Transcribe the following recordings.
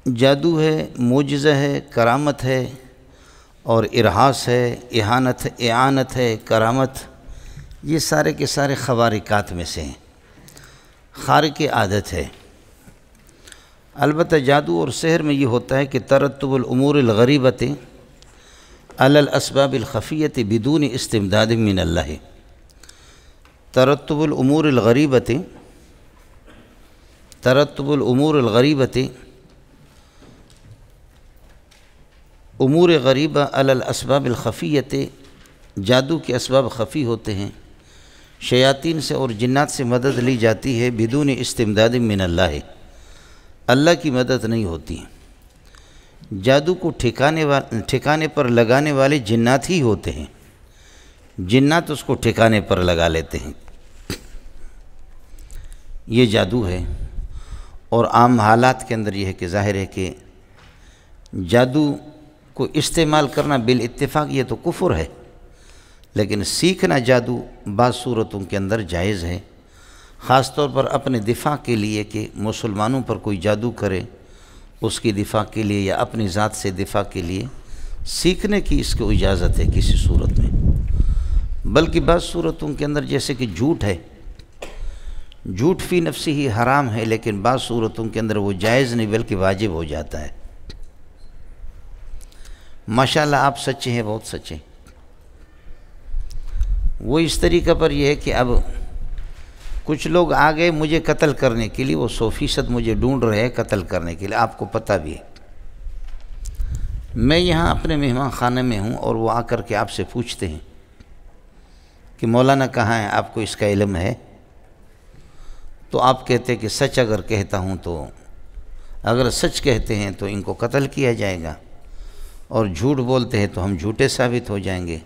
جادو ہے، معجزہ ہے، کرامت ہے اور ارہاس ہے، اعانت ہے، کرامت، یہ سارے کے سارے خوارقات میں سے ہیں، خارق عادت ہے۔ البتہ جادو اور سحر میں یہ ہوتا ہے کہ ترتب الامور الغریبۃ علی الاسباب الخفیۃ بدون استمداد من اللہ، ترتب الامور الغریبۃ امور غریبہ علی الاسباب الخفیۃ، جادو کے اسباب خفی ہوتے ہیں، شیاطین سے اور جنات سے مدد لی جاتی ہے، بدون استمداد من اللہ، اللہ کی مدد نہیں ہوتی۔ جادو کو ٹھکانے پر لگانے والے جنات ہی ہوتے ہیں، جنات اس کو ٹھکانے پر لگا لیتے ہیں، یہ جادو ہے۔ اور عام حالات کے اندر یہ ہے کہ ظاہر ہے کہ جادو کو استعمال کرنا بالاتفاق یہ تو کفر ہے، لیکن سیکھنا جادو بعض صورتوں کے اندر جائز ہے، خاص طور پر اپنے دفاع کے لیے کہ مسلمانوں پر کوئی جادو کرے، اس کی دفاع کے لیے یا اپنی ذات سے دفاع کے لیے سیکھنے کی اس کو اجازت ہے کسی صورت میں۔ بلکہ بعض صورتوں کے اندر جیسے کہ جھوٹ ہے، جھوٹ فی نفسی ہی حرام ہے، لیکن بعض صورتوں کے اندر وہ جائز نہیں بلکہ واجب ہو جاتا ہے۔ ماشاءاللہ آپ سچے ہیں، بہت سچے۔ وہ اس طریقہ پر یہ ہے کہ اب کچھ لوگ آ گئے مجھے قتل کرنے کے لیے، وہ 100% مجھے ڈھونڈ رہے ہیں قتل کرنے کے لیے، آپ کو پتہ بھی ہے۔ میں یہاں اپنے مہمان خانے میں ہوں اور وہ آ کر کے آپ سے پوچھتے ہیں کہ مولانا کہاں ہے، آپ کو اس کا علم ہے؟ تو آپ کہتے کہ سچ اگر کہتا ہوں تو، اگر سچ کہتے ہیں تو ان کو قتل کیا جائے گا، اور جھوٹ بولتے ہیں تو ہم جھوٹے ثابت ہو جائیں گے،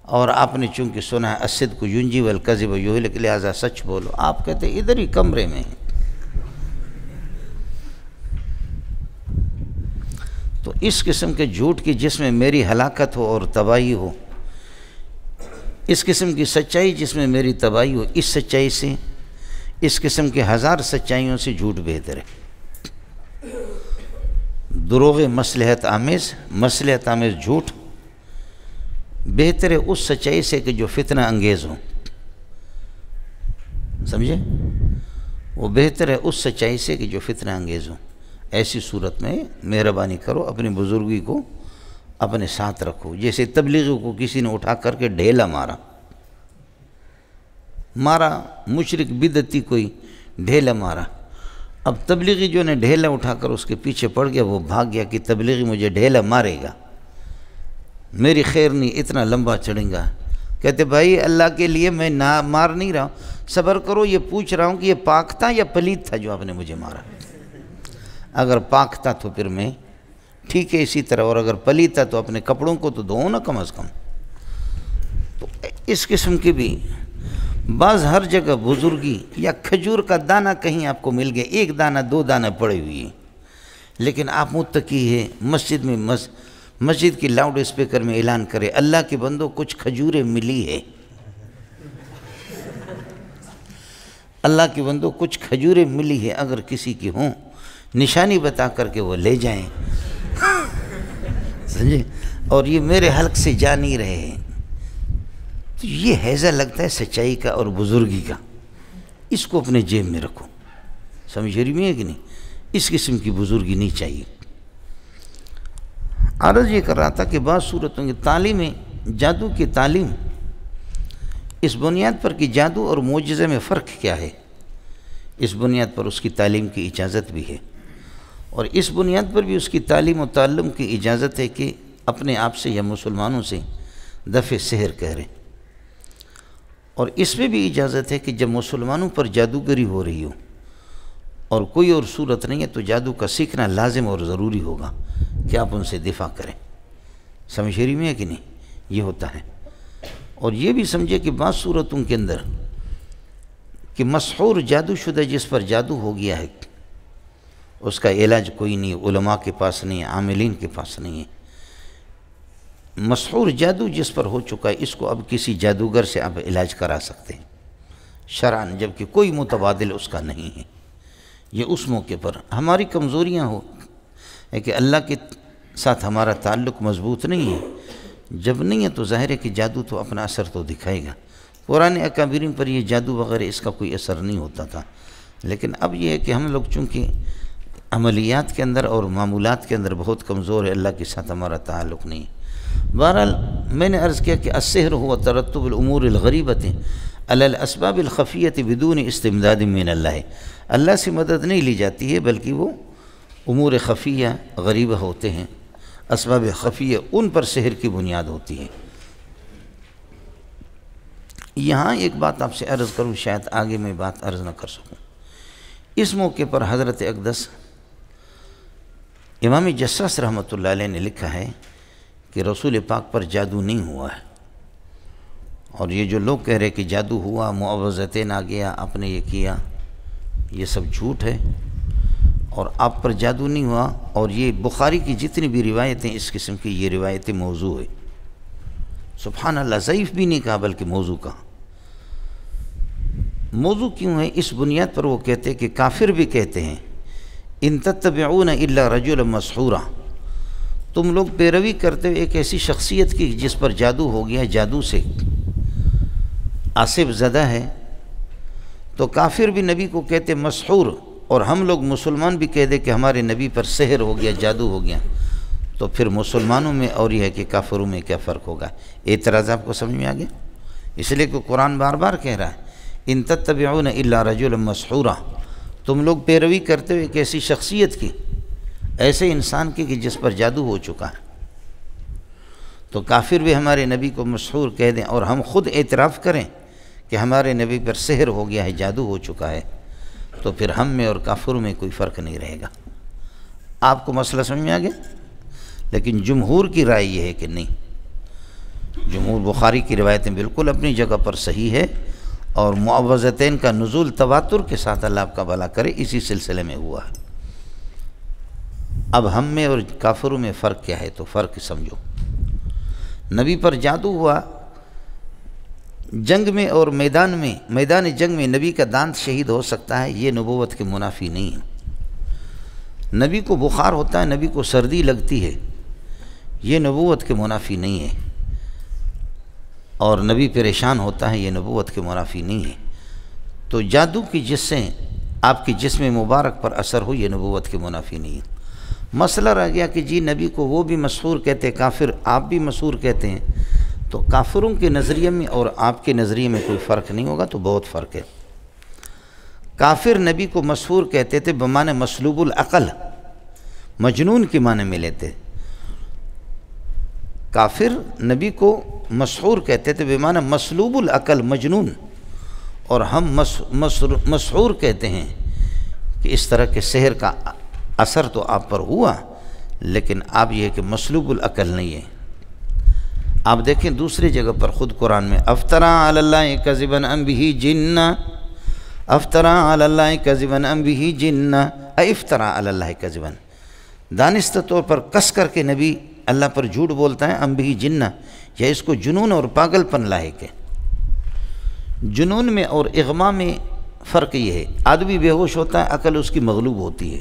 اور آپ نے چونکہ سنا ہے الصدق ینجی والکذب یہلک، لہذا سچ بولو۔ آپ کہتے ہیں ادھر ہی کمرے میں ہیں۔ تو اس قسم کے جھوٹ کی جس میں میری ہلاکت ہو اور تباہی ہو، اس قسم کی سچائی جس میں میری تباہی ہو، اس سچائی سے، اس قسم کے 1000 سچائیوں سے جھوٹ بہتر ہے۔ دروغ مصلحت آمیز جھوٹ بہتر ہے اس سچائی سے کہ جو فتنہ انگیز ہو، سمجھے؟ وہ بہتر ہے اس سچائی سے کہ جو فتنہ انگیز ہو۔ ایسی صورت میں مہربانی کرو اپنی بزرگی کو اپنے ساتھ رکھو۔ جیسے تبلیغی کو کسی نے اٹھا کر کے ڈھیلا مارا، مشرک بدعتی کوئی ڈھیلا مارا، اب تبلیغی جو نے ڈھیلا اٹھا کر اس کے پیچھے پڑ گیا، وہ بھاگ گیا کہ تبلیغی مجھے ڈھیلا مارے گا، میری خیر نہیں، اتنا لمبا چڑھیں گا۔ کہتے بھائی اللہ کے لیے میں مار نہیں رہا ہوں، صبر کرو، یہ پوچھ رہا ہوں کہ یہ پاک تھا یا پلید تھا جو آپ نے مجھے مارا؟ اگر پاک تھا تو پھر میں ٹھیک ہے اسی طرح، اور اگر پلید تھا تو اپنے کپڑوں کو تو دھو نا کم از کم۔ تو اس قسم کی بھی بعض ہر جگہ بزرگی یا کھجور کا دانہ کہیں آپ کو مل گیا، 1 دانہ 2 دانہ پڑے ہوئی ہیں، لیکن آپ متقی ہے مسجد میں مسجد کی لاؤڈ اسپیکر میں اعلان کرے اللہ کے بندوں کچھ کھجوریں ملی ہے، اللہ کے بندوں کچھ کھجوریں ملی ہے، اگر کسی کی ہوں نشانی بتا کر کے وہ لے جائیں، سمجھے؟ اور یہ میرے حلق سے جا نہیں رہے ہیں، تو یہ حیضہ لگتا ہے سچائی کا اور بزرگی کا، اس کو اپنے جیب میں رکھو، سمجھ رہی میں ہے کہ نہیں؟ اس قسم کی بزرگی نہیں چاہیے۔ عرض یہ کر رہا تھا کہ بعض صورتوں کی تعلیم، جادو کی تعلیم، اس بنیاد پر کہ جادو اور معجزے میں فرق کیا ہے، اس بنیاد پر اس کی تعلیم کی اجازت بھی ہے، اور اس بنیاد پر بھی اس کی تعلیم و تعلم کی اجازت ہے کہ اپنے آپ سے یا مسلمانوں سے دفع سحر کہہ رہے ہیں، اور اس میں بھی اجازت ہے کہ جب مسلمانوں پر جادوگری ہو رہی ہو اور کوئی اور صورت نہیں ہے تو جادو کا سیکھنا لازم اور ضروری ہوگا کہ آپ ان سے دفاع کریں، سمجھ رہی میں ہے کہ نہیں؟ یہ ہوتا ہے۔ اور یہ بھی سمجھے کہ بعض صورتوں کے اندر کہ مسحور جادو شدہ جس پر جادو ہو گیا ہے اس کا علاج کوئی نہیں، علماء کے پاس نہیں ہے، عاملین کے پاس نہیں ہے۔ مسحور جادو جس پر ہو چکا ہے اس کو اب کسی جادوگر سے آپ علاج کرا سکتے ہیں شرعاً، جبکہ کوئی متبادل اس کا نہیں ہے۔ یہ اس موقع پر ہماری کمزوریاں ہو ہے کہ اللہ کے ساتھ ہمارا تعلق مضبوط نہیں ہے، جب نہیں ہے تو ظاہر ہے کہ جادو تو اپنا اثر تو دکھائے گا۔ پرانے اکابرین پر یہ جادو وغیرہ اس کا کوئی اثر نہیں ہوتا تھا، لیکن اب یہ ہے کہ ہم لوگ چونکہ عملیات کے اندر اور معمولات کے اندر بہت کمزور ہے، اللہ کے ساتھ ہمارا تعلق نہیں ہے۔ بہرحال میں نے عرض کیا کہ السحر هو ترتب الامور الغریبۃ علی الاسباب الخفیۃ بدون استمداد من اللہ سے مدد نہیں لی جاتی ہے، بلکہ وہ امور خفیہ غریبہ ہوتے ہیں، اسباب خفیہ، ان پر سحر کی بنیاد ہوتی ہے۔ یہاں ایک بات آپ سے عرض کروں، شاید آگے میں بات عرض نہ کر سکوں۔ اس موقع پر حضرت اقدس امام جساس رحمۃ اللہ علیہ نے لکھا ہے کہ رسول پاک پر جادو نہیں ہوا ہے، اور یہ جو لوگ کہہ رہے کہ جادو ہوا، معوذتین آ گیا، آپ نے یہ کیا، یہ سب جھوٹ ہے، اور آپ پر جادو نہیں ہوا۔ اور یہ بخاری کی جتنی بھی روایتیں اس قسم کی، یہ روایتیں موضوع ہے۔ سبحان اللہ، ضعیف بھی نہیں کہا بلکہ موضوع کہا۔ موضوع کیوں ہے؟ اس بنیاد پر وہ کہتے ہیں کہ کافر بھی کہتے ہیں ان تتبعون الا رجلا مسحورا، تم لوگ پیروی کرتے ہوئے ایک ایسی شخصیت کی جس پر جادو ہو گیا، جادو سے عاصب زدہ ہے۔ تو کافر بھی نبی کو کہتے مسحور، اور ہم لوگ مسلمان بھی کہہ دے کہ ہمارے نبی پر سحر ہو گیا، جادو ہو گیا، تو پھر مسلمانوں میں اور یہ ہے کہ کافروں میں کیا فرق ہوگا؟ اعتراض آپ کو سمجھ میں آ گیا؟ اس لیے کہ قرآن بار بار کہہ رہا ہے ان تتبعون الا رجلا مسحورا، تم لوگ پیروی کرتے ہوئے ایک ایسی شخصیت کی، ایسے انسان کی کہ جس پر جادو ہو چکا ہے۔ تو کافر بھی ہمارے نبی کو مسحور کہہ دیں، اور ہم خود اعتراف کریں کہ ہمارے نبی پر سحر ہو گیا ہے، جادو ہو چکا ہے، تو پھر ہم میں اور کافروں میں کوئی فرق نہیں رہے گا۔ آپ کو مسئلہ سمجھ میں آ گیا؟ لیکن جمہور کی رائے یہ ہے کہ نہیں، جمہور بخاری کی روایتیں بالکل اپنی جگہ پر صحیح ہے، اور معوذتین کا نزول تواتر کے ساتھ اللہ آپ کا بھلا کرے اسی سلسلے میں ہوا ہے۔ اب ہم میں اور کافروں میں فرق کیا ہے؟ تو فرق سمجھو، نبی پر جادو ہوا جنگ میں، اور میدان جنگ میں نبی کا دانت شہید ہو سکتا ہے، یہ نبوت کے منافی نہیں ہے۔ نبی کو بخار ہوتا ہے، نبی کو سردی لگتی ہے، یہ نبوت کے منافی نہیں ہے، اور نبی پریشان ہوتا ہے، یہ نبوت کے منافی نہیں ہے۔ تو جادو کی جس سے آپ کے جسم مبارک پر اثر ہو، یہ نبوت کے منافی نہیں ہے۔ مسئلہ رہ گیا کہ جی نبی کو وہ بھی مسحور کہتے، کافر آپ بھی مسحور کہتے ہیں، تو کافروں کے نظریے میں اور آپ کے نظریے میں کوئی فرق نہیں ہوگا؟ تو بہت فرق ہے۔ کافر نبی کو مسحور کہتے تھے بمعنی مسلوب العقل، مجنون کی معنی میں لیتے۔ کافر نبی کو مسحور کہتے تھے بمعنی مسلوب العقل، مجنون، اور ہم مسحور کہتے ہیں کہ اس طرح کے سحر کا اثر تو آپ پر ہوا، لیکن آپ یہ کہ مسلوب العقل نہیں ہے۔ آپ دیکھیں دوسری جگہ پر خود قرآن میں افطرا علی اللہ کذبا ام بہ جنہ، افطرا علی اللہ کذبا ام بہ جنہ، افطرا علی اللہ کذبا، دانستہ طور پر کس کر کے نبی اللہ پر جھوٹ بولتا ہے، ام بہ جنہ، یا اس کو جنون اور پاگل پن لاحق ہے۔ جنون میں اور اغما میں فرق یہ ہے، آدمی بے ہوش ہوتا ہے، عقل اس کی مغلوب ہوتی ہے۔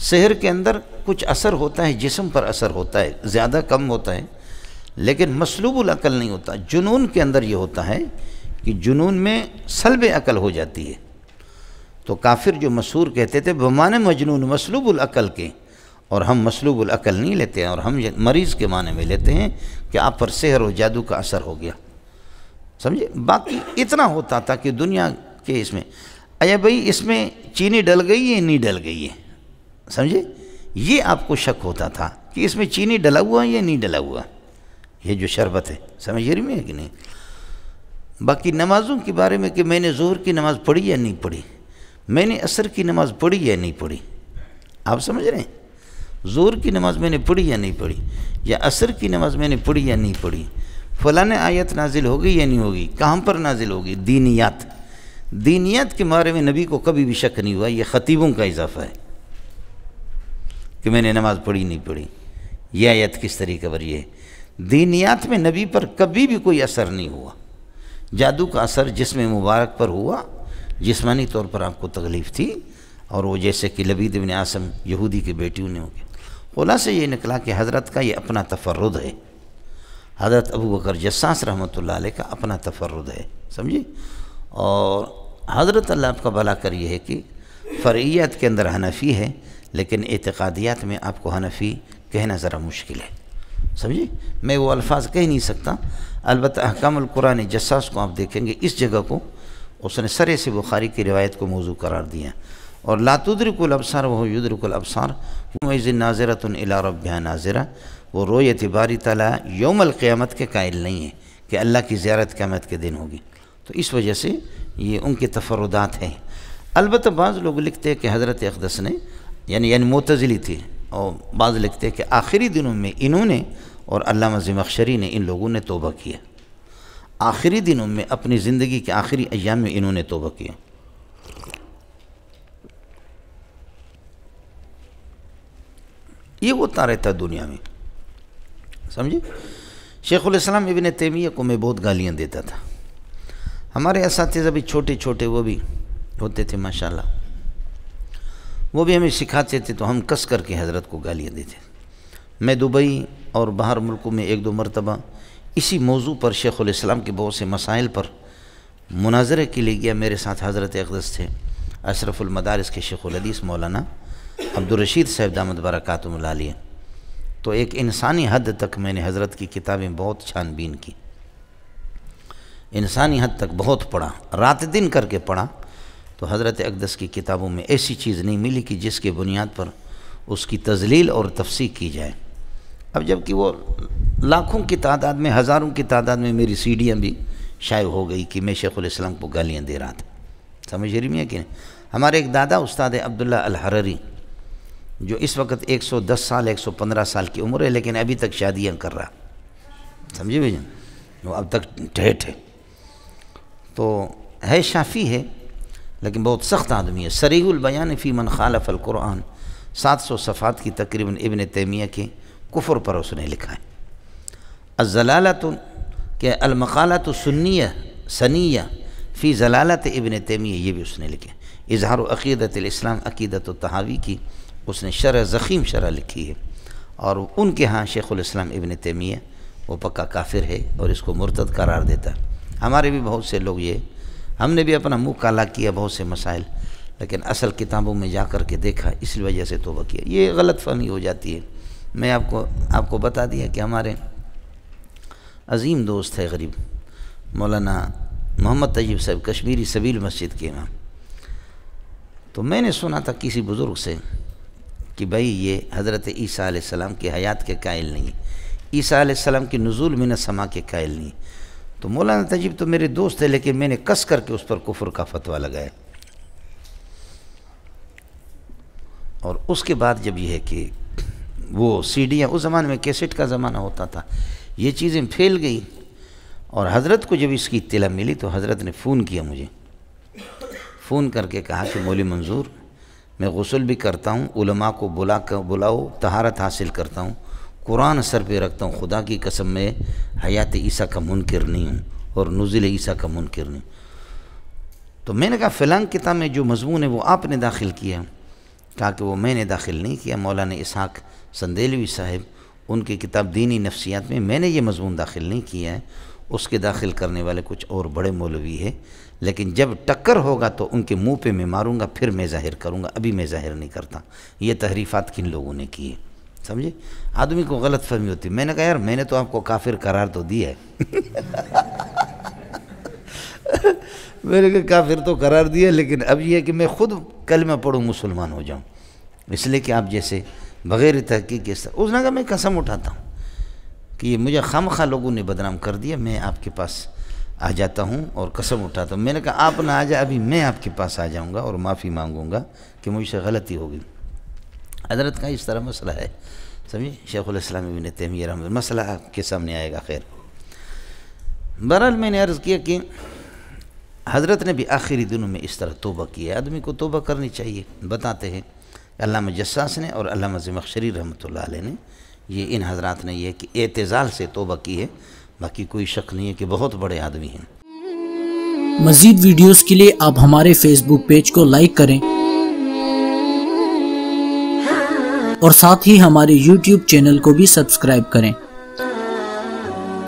سحر کے اندر کچھ اثر ہوتا ہے، جسم پر اثر ہوتا ہے، زیادہ کم ہوتا ہے، لیکن مسلوب العقل نہیں ہوتا۔ جنون کے اندر یہ ہوتا ہے کہ جنون میں سلب عقل ہو جاتی ہے۔ تو کافر جو مسحور کہتے تھے بمعنی مجنون، مسلوب العقل کے، اور ہم مسلوب العقل نہیں لیتے ہیں، اور ہم مریض کے معنی میں لیتے ہیں کہ آپ پر سحر و جادو کا اثر ہو گیا، سمجھے؟ باقی اتنا ہوتا تھا کہ دنیا کے اس میں ایا بھائی اس میں چینی ڈل گئی ہے نہیں ڈل گئی ہے، سمجھے؟ یہ آپ کو شک ہوتا تھا کہ اس میں چینی ڈلا ہوا ہے یا نہیں ڈلا ہوا، یہ جو شربت ہے، سمجھ رہی میں ہے کہ نہیں؟ باقی نمازوں کے بارے میں کہ میں نے ظہر کی نماز پڑھی یا نہیں پڑھی، میں نے عصر کی نماز پڑھی یا نہیں پڑھی، آپ سمجھ رہے ہیں؟ ظہر کی نماز میں نے پڑھی یا نہیں پڑھی، یا عصر کی نماز میں نے پڑھی یا نہیں پڑھی، فلاں آیت نازل ہوگی یا نہیں ہوگی، کہاں پر نازل ہوگی؟ دینیات کے بارے میں نبی کو کبھی بھی شک نہیں ہوا۔ یہ خطیبوں کا اضافہ ہے کہ میں نے نماز پڑھی نہیں پڑھی، یہ آیت کس طریقے پر یہ ہے۔ دینیات میں نبی پر کبھی بھی کوئی اثر نہیں ہوا۔ جادو کا اثر جسم مبارک پر ہوا، جسمانی طور پر آپ کو تکلیف تھی، اور وہ جیسے کہ لبید بن عاصم یہودی کے بیٹیوں نے ہو گیا۔ خلاصہ یہ نکلا کہ حضرت کا یہ اپنا تفرد ہے، حضرت ابو بکر جساس رحمۃ اللہ علیہ کا اپنا تفرد ہے، سمجھی۔ اور حضرت اللہ آپ کا بھلا کر یہ ہے کہ فرعیات کے اندر حنفی ہے، لیکن اعتقادیات میں آپ کو حنفی کہنا ذرا مشکل ہے، سمجھی۔ میں وہ الفاظ کہہ نہیں سکتا، البتہ احکام القرآن جساس کو آپ دیکھیں گے، اس جگہ کو اس نے سرے سے بخاری کی روایت کو موضوع قرار دیا، اور لا تدرک الابصار وہو یدرک الابصار وَإِذٍ نَاظِرَةٌ إِلَىٰ رَبِّهَا نَاظِرَةٌ، وہ رؤیت باری تعالیٰ یوم القیامت کے قائل نہیں ہے کہ اللہ کی زیارت قیامت کے دن ہوگی، تو اس وجہ سے یہ ان کے تفردات ہیں۔ البتہ بعض لوگ لکھتے ہیں کہ حضرت اقدس نے یعنی معتزلی تھی، اور بعض لکھتے ہیں کہ آخری دنوں میں انہوں نے اور علامہ زمخشری نے، ان لوگوں نے توبہ کیا، آخری دنوں میں اپنی زندگی کے آخری ایام میں انہوں نے توبہ کیا۔ یہ ہوتا رہتا دنیا میں، سمجھے۔ شیخ الاسلام ابن تیمیہ کو میں بہت گالیاں دیتا تھا، ہمارے اساتذہ بھی چھوٹے چھوٹے وہ بھی ہوتے تھے ماشاءاللہ، وہ بھی ہمیں سکھاتے تھے تو ہم کس کر کے حضرت کو گالیاں دیتے۔ میں دبئی اور باہر ملکوں میں ایک دو مرتبہ اسی موضوع پر شیخ الاسلام کے بہت سے مسائل پر مناظرے کے لیے گیا، میرے ساتھ حضرت اقدس تھے، اشرف المدارس کے شیخ الحدیث مولانا عبدالرشید صاحب دامت برکاتہم اللہ علیہ، تو ایک انسانی حد تک میں نے حضرت کی کتابیں بہت چھان بین کی، انسانی حد تک بہت پڑھا، رات دن کر کے پڑھا، تو حضرت اقدس کی کتابوں میں ایسی چیز نہیں ملی کہ جس کے بنیاد پر اس کی تذلیل اور تفسیق کی جائے۔ اب جب کہ وہ لاکھوں کی تعداد میں، ہزاروں کی تعداد میں میری سیڈیاں بھی شائع ہو گئی کہ میں شیخ الاسلام کو گالیاں دے رہا تھا، سمجھ رہی ہیں کہ نہیں۔ ہمارے ایک دادا استاد عبداللہ الحرری، جو اس وقت 110 سال 115 سال کی عمر ہے، لیکن ابھی تک شادیاں کر رہا، سمجھے بھائی جان، وہ اب تک ٹھیٹ ہے، تو ہے شافی ہے لیکن بہت سخت آدمی ہے۔ صریح البیان فی من خالف القرآن، 700 صفحات کی تقریباً ابن تیمیہ کے کفر پر اس نے لکھا ہے۔ الزلالۃ کہ المقالۃ سنیہ سنیہ فی زلالت ابن تیمیہ، یہ بھی اس نے لکھا ہے۔ اظہار عقیدت الاسلام عقیدت الطحاوی کی اس نے شرح ضخیم شرح لکھی ہے، اور ان کے ہاں شیخ الاسلام ابن تیمیہ وہ پکا کافر ہے اور اس کو مرتد قرار دیتا ہے۔ ہمارے بھی بہت سے لوگ، یہ ہم نے بھی اپنا منہ کالا کیا بہت سے مسائل، لیکن اصل کتابوں میں جا کر کے دیکھا، اس وجہ سے توبہ کیا۔ یہ غلط فہمی ہو جاتی ہے۔ میں آپ کو بتا دیا کہ ہمارے عظیم دوست ہے غریب مولانا محمد طیب صاحب کشمیری سبیل مسجد کے امام، تو میں نے سنا تھا کسی بزرگ سے کہ بھائی یہ حضرت عیسیٰ علیہ السلام کی حیات کے قائل نہیں، عیسیٰ علیہ السلام کی نزول من السماء کے قائل نہیں، تو مولانا طیب تو میرے دوست ہے، لیکن میں نے کس کر کے اس پر کفر کا فتویٰ لگایا۔ اور اس کے بعد جب یہ ہے کہ وہ سیڈیاں، اس زمانے میں کیسٹ کا زمانہ ہوتا تھا، یہ چیزیں پھیل گئی، اور حضرت کو جب اس کی اطلاع ملی تو حضرت نے فون کیا مجھے، فون کر کے کہا کہ مولوی منظور، میں غسل بھی کرتا ہوں، علماء کو بلاؤ، طہارت حاصل کرتا ہوں، قرآن سر پہ رکھتا ہوں، خدا کی قسم میں حیات عیسیٰ کا منکر نہیں ہوں اور نزول عیسیٰ کا منکر نہیں۔ تو میں نے کہا فلاں کتاب میں جو مضمون ہے وہ آپ نے داخل کیا؟ کہا کہ وہ میں نے داخل نہیں کیا، مولانا اسحاق سندیلوی صاحب، ان کی کتاب دینی نفسیات میں نے یہ مضمون داخل نہیں کیا ہے، اس کے داخل کرنے والے کچھ اور بڑے مولوی ہیں، لیکن جب ٹکر ہوگا تو ان کے منہ پہ میں ماروں گا، پھر میں ظاہر کروں گا، ابھی میں ظاہر نہیں کرتا۔ یہ تحریفات کن لوگوں نے کی ہے، سمجھے؟ آدمی کو غلط فہمی ہوتی ہے۔ میں نے کہا یار میں نے تو آپ کو کافر قرار تو دیا ہے میں نے کہا کافر تو قرار دیا، لیکن اب یہ ہے کہ میں خود کلمہ پڑھوں مسلمان ہو جاؤں، اس لیے کہ آپ جیسے بغیر تحقیق کے اس نے کہا میں قسم اٹھاتا ہوں کہ یہ مجھے خامخواہ لوگوں نے بدنام کر دیا، میں آپ کے پاس آ جاتا ہوں اور قسم اٹھاتا ہوں۔ میں نے کہا آپ نہ آ جائے، ابھی میں آپ کے پاس آ جاؤں گا اور معافی مانگوں گا کہ مجھ سے غلطی ہوگی۔ حضرت کا اس طرح مسئلہ ہے، سمجھے؟ شیخ الاسلام ابن تیمیہ رحمۃ اللہ، مسئلہ آپ کے سامنے آئے گا۔ خیر، بہرحال میں نے عرض کیا کہ حضرت نے بھی آخری دنوں میں اس طرح توبہ کی ہے، آدمی کو توبہ کرنی چاہیے۔ بتاتے ہیں علامہ جساس نے اور علامہ زمخشری رحمۃ اللہ علیہ نے، یہ ان حضرات نے یہ کہ اعتزال سے توبہ کی ہے، باقی کوئی شک نہیں ہے کہ بہت بڑے آدمی ہیں۔ مزید ویڈیوز کے لیے آپ ہمارے فیس بک پیج کو لائک کریں اور ساتھ ہی ہمارے YouTube چینل کو بھی سبسکرائب کریں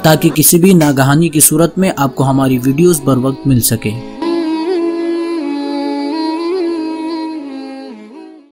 تاکہ کسی بھی ناگہانی کی صورت میں آپ کو ہماری ویڈیوز بر وقت مل سکے۔